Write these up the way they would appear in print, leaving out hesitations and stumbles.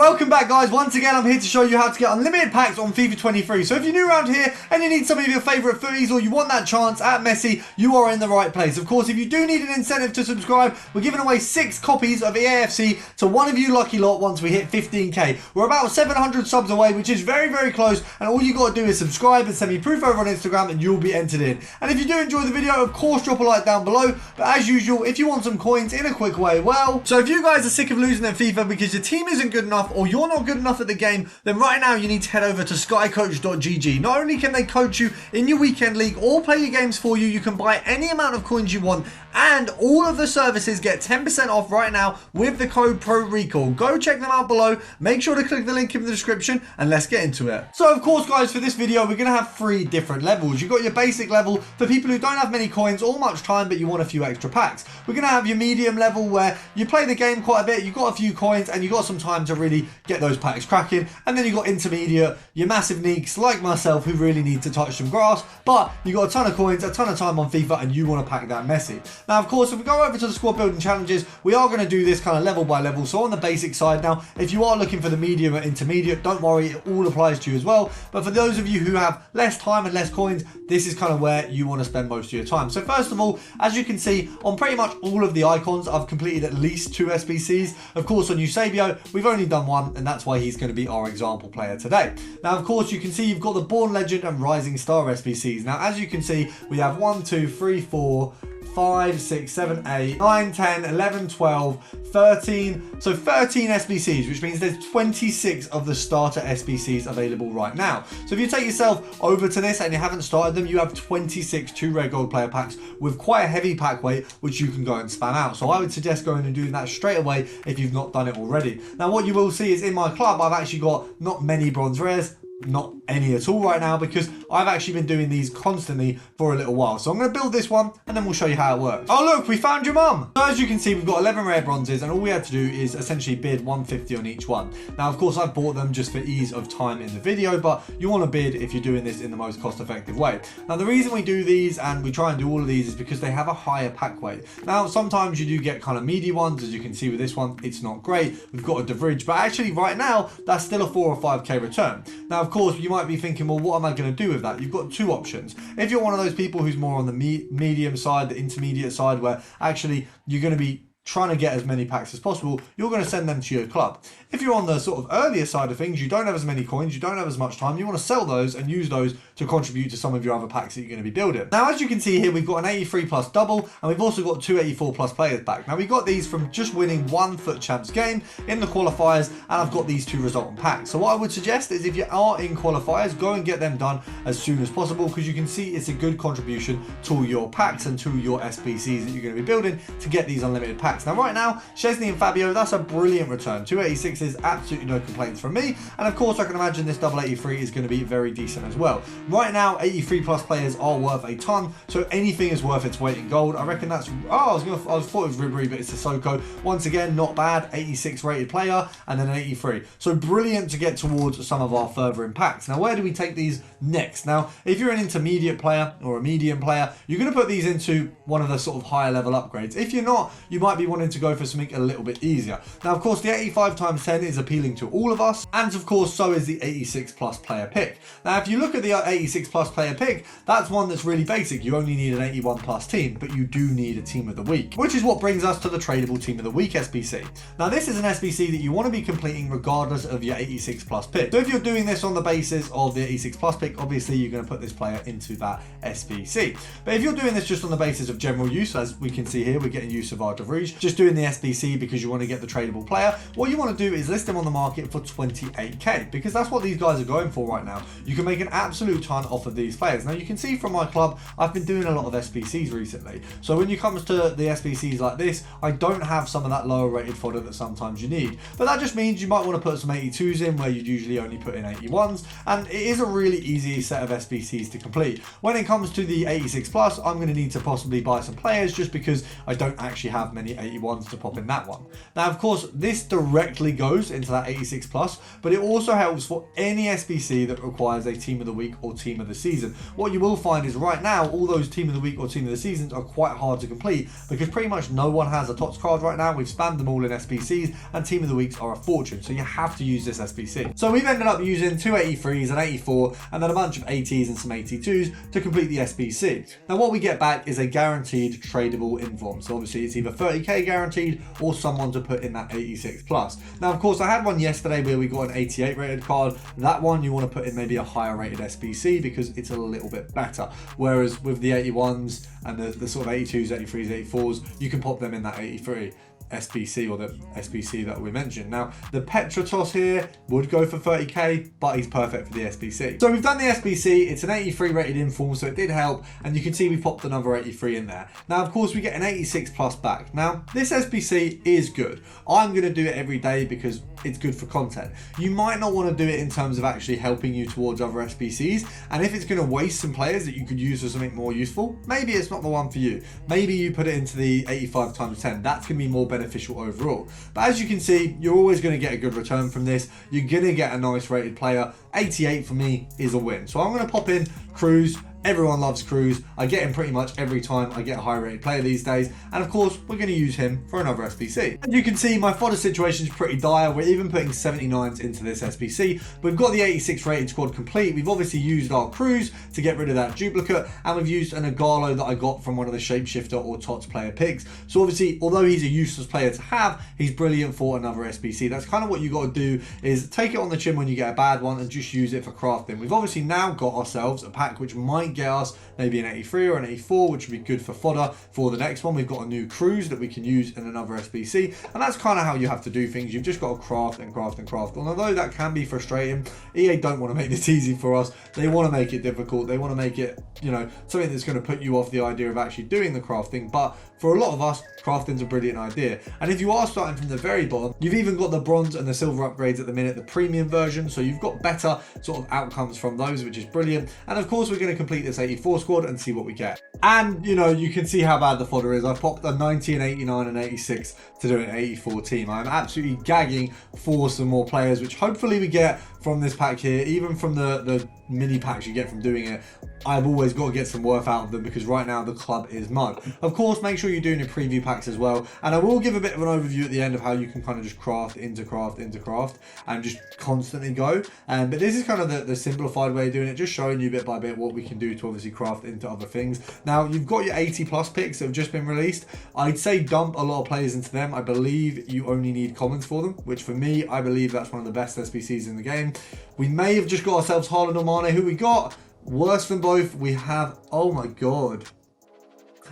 Welcome back, guys. Once again, I'm here to show you how to get unlimited packs on FIFA 23. So if you're new around here and you need some of your favourite footies or you want that chance at Messi, you are in the right place. Of course, if you do need an incentive to subscribe, we're giving away 6 copies of EAFC to one of you lucky lot once we hit 15k. We're about 700 subs away, which is very, very close. And all you got to do is subscribe and send me proof over on Instagram and you'll be entered in. And if you do enjoy the video, of course, drop a like down below. But as usual, if you want some coins in a quick way, well, so if you guys are sick of losing at FIFA because your team isn't good enough or you're not good enough at the game, then right now you need to head over to skycoach.gg. Not only can they coach you in your weekend league or play your games for you, you can buy any amount of coins you want, and all of the services get 10% off right now with the code PRORECALL. Go check them out below. Make sure to click the link in the description and let's get into it. So of course, guys, for this video we're going to have 3 different levels. You've got your basic level for people who don't have many coins or much time but you want a few extra packs. We're going to have your medium level where you play the game quite a bit, you've got a few coins and you've got some time to really get those packs cracking. And then you've got intermediate, your massive neeks like myself who really need to touch some grass, but you've got a ton of coins, a ton of time on FIFA and you want to pack that Messi. Now of course, if we go over to the squad building challenges, we are going to do this kind of level by level. So on the basic side now, if you are looking for the medium or intermediate, don't worry, it all applies to you as well. But for those of you who have less time and less coins, this is kind of where you want to spend most of your time. So first of all, as you can see on pretty much all of the icons, I've completed at least 2 SBCs. Of course on Eusebio, we've only done 1 and that's why he's going to be our example player today. Now of course you can see you've got the Born Legend and Rising Star SBCs. Now as you can see, we have 1, 2, 3, 4, 5, 6, 7, 8, 9, 10, 11, 12, 13. So 13 SBCs, which means there's 26 of the starter SBCs available right now. So if you take yourself over to this and you haven't started them, you have 26 2 rare gold player packs with quite a heavy pack weight, which you can go and spam out. So I would suggest going and doing that straight away if you've not done it already. Now what you will see is in my club, I've actually got not many bronze rares, not any at all right now, because I've actually been doing these constantly for a little while. So I'm going to build this one and then we'll show you how it works. Oh look, we found your mum. So as you can see, we've got 11 rare bronzes and all we had to do is essentially bid 150 on each one. Now of course I've bought them just for ease of time in the video, but you want to bid if you're doing this in the most cost effective way. Now the reason we do these and we try and do all of these is because they have a higher pack weight. Now sometimes you do get kind of meaty ones, as you can see with this one, it's not great. We've got a diverge, but actually right now that's still a 4 or 5k return. Now of course you might be thinking, well, what am I going to do with that? You've got 2 options. If you're one of those people who's more on the medium side, the intermediate side, where actually you're going to be trying to get as many packs as possible, you're going to send them to your club. If you're on the sort of earlier side of things, you don't have as many coins, you don't have as much time, you want to sell those and use those to contribute to some of your other packs that you're going to be building. Now, as you can see here, we've got an 83 plus double, and we've also got 2 84 plus players back. Now, we got these from just winning 1 Foot Champs game in the qualifiers, and I've got these 2 resultant packs. So what I would suggest is if you are in qualifiers, go and get them done as soon as possible, because you can see it's a good contribution to your packs and to your SBCs that you're going to be building to get these unlimited packs. Now, right now, Chesney and Fabio, that's a brilliant return. 286 is absolutely no complaints from me. And of course, I can imagine this double 83 is going to be very decent as well. Right now, 83 plus players are worth a ton. So anything is worth its weight in gold. I reckon that's, I thought it was Ribery, but it's a Sissoko. Once again, not bad. 86 rated player and then an 83. So brilliant to get towards some of our further impacts. Now, where do we take these next? Now, if you're an intermediate player or a medium player, you're going to put these into one of the sort of higher level upgrades. If you're not, you might be wanting to go for something a little bit easier. Now, of course, the 85 times 10 is appealing to all of us, and of course, so is the 86 plus player pick. Now, if you look at the 86 plus player pick, that's one that's really basic. You only need an 81 plus team, but you do need a team of the week, which is what brings us to the tradable team of the week SBC. Now, this is an SBC that you want to be completing regardless of your 86 plus pick. So if you're doing this on the basis of the 86 plus pick, obviously you're going to put this player into that SBC. But if you're doing this just on the basis of general use, as we can see here, we're getting use of our DeVries, just doing the SBC because you want to get the tradable player, what you want to do is list them on the market for 28k, because that's what these guys are going for right now. You can make an absolute ton off of these players. Now you can see from my club, I've been doing a lot of SBCs recently. So when it comes to the SBCs like this, I don't have some of that lower rated fodder that sometimes you need. But that just means you might want to put some 82s in where you'd usually only put in 81s. And it is a really easy set of SBCs to complete. When it comes to the 86 plus, I'm going to need to possibly buy some players just because I don't actually have many 81s to pop in that one. Now, of course, this directly goes into that 86 plus, but it also helps for any SBC that requires a team of the week or team of the season. What you will find is right now, all those team of the week or team of the seasons are quite hard to complete because pretty much no one has a TOTS card right now. We've spammed them all in SBCs, and team of the weeks are a fortune. So you have to use this SBC. So we've ended up using 2 83s, an 84, and then a bunch of 80s and some 82s to complete the SBC. Now what we get back is a guaranteed tradable inform. So obviously it's either 30k guaranteed or someone to put in that 86 plus. Now of course I had one yesterday where we got an 88 rated card. That one you want to put in maybe a higher rated SBC because it's a little bit better. Whereas with the 81s and the sort of 82s, 83s, 84s, you can pop them in that 83 SBC or the SBC that we mentioned. Now the Petratos here would go for 30k, but he's perfect for the SBC. So we've done the SBC. It's an 83 rated inform, so it did help, and you can see we popped another 83 in there. Now of course we get an 86 plus back. Now this SBC is good. I'm going to do it every day because it's good for content. You might not want to do it in terms of actually helping you towards other SBCs, and if it's going to waste some players that you could use for something more useful, maybe it's not the one for you. Maybe you put it into the 85 times 10. That's going to be more beneficial overall. But as you can see, you're always going to get a good return from this. You're going to get a nice rated player. 88 for me is a win. So I'm going to pop in Cruz. Everyone loves Cruz. I get him pretty much every time I get a high rated player these days. And of course, we're going to use him for another SBC. As you can see, my fodder situation is pretty dire. We're even putting 79s into this SBC. We've got the 86 rated squad complete. We've obviously used our Cruz to get rid of that duplicate. And we've used an Igalo that I got from one of the Shapeshifter or TOTS player picks. So obviously, although he's a useless player to have, he's brilliant for another SBC. That's kind of what you got to do, is take it on the chin when you get a bad one and just use it for crafting. We've obviously now got ourselves a pack which might get us maybe an 83 or an 84, which would be good for fodder for the next one. We've got a new Cruz that we can use in another SBC, and that's kind of how you have to do things. You've just got to craft and craft and craft. And although that can be frustrating, EA don't want to make this easy for us. They want to make it difficult. They want to make it, you know, something that's going to put you off the idea of actually doing the crafting. But for a lot of us, crafting's a brilliant idea. And if you are starting from the very bottom, you've even got the bronze and the silver upgrades at the minute, the premium version. So you've got better sort of outcomes from those, which is brilliant. And of course, we're going to complete this 84 squad and see what we get. And you know, you can see how bad the fodder is. I popped a 90 and 89 and 86 to do an 84 team. I'm absolutely gagging for some more players, which hopefully we get from this pack here. Even from the mini packs you get from doing it, I've always got to get some worth out of them because right now the club is mud. Of course, make sure you're doing your preview packs as well, and I will give a bit of an overview at the end of how you can kind of just craft into craft into craft and just constantly go. But this is kind of the simplified way of doing it, just showing you bit by bit what we can do to obviously craft into other things. Now you've got your 80 plus picks that have just been released. I'd say dump a lot of players into them. I believe you only need commons for them, which for me, I believe that's one of the best SBCs in the game. We may have just got ourselves Haaland or Mane. Who we got? Worse than both, we have, oh my god,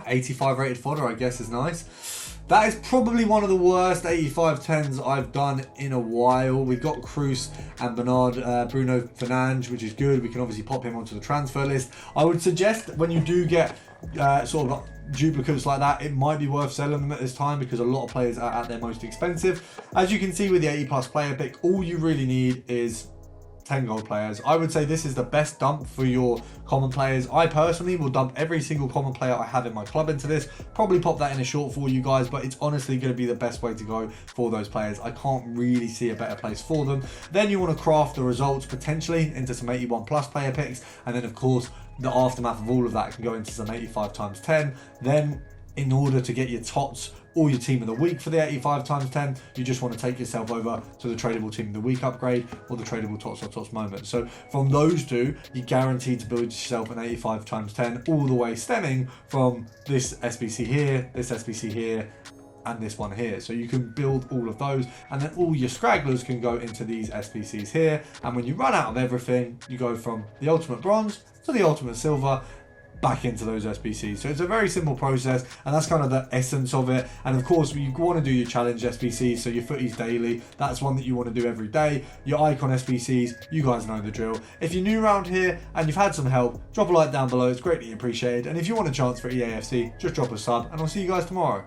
85 rated fodder, I guess is nice. That is probably one of the worst 85 10s I've done in a while. We've got Cruz and Bernard, Bruno Fernandes, which is good. We can obviously pop him onto the transfer list. I would suggest when you do get sort of duplicates like that, it might be worth selling them at this time because a lot of players are at their most expensive. As you can see with the 80 plus player pick, all you really need is 10 gold players. I would say this is the best dump for your common players. I personally will dump every single common player I have in my club into this. Probably pop that in a short for you guys, but it's honestly going to be the best way to go for those players. I can't really see a better place for them. Then you want to craft the results potentially into some 81 plus player picks, and then of course the aftermath of all of that can go into some 85 times 10. Then in order to get your TOTS or your team of the week for the 85 times 10, you just want to take yourself over to the tradable team of the week upgrade or the tradable TOTS or TOTS moment. So from those two, you're guaranteed to build yourself an 85 times 10 all the way stemming from this SBC here, this SBC here, and this one here. So you can build all of those, and then all your scragglers can go into these SBCs here. And when you run out of everything, you go from the ultimate bronze to the ultimate silver, back into those SBCs. So it's a very simple process, and that's kind of the essence of it. And of course, you want to do your challenge SBCs, so your footies daily, that's one that you want to do every day. Your icon SBCs, you guys know the drill. If you're new around here and you've had some help, drop a like down below, it's greatly appreciated. And if you want a chance for EAFC, just drop a sub, and I'll see you guys tomorrow.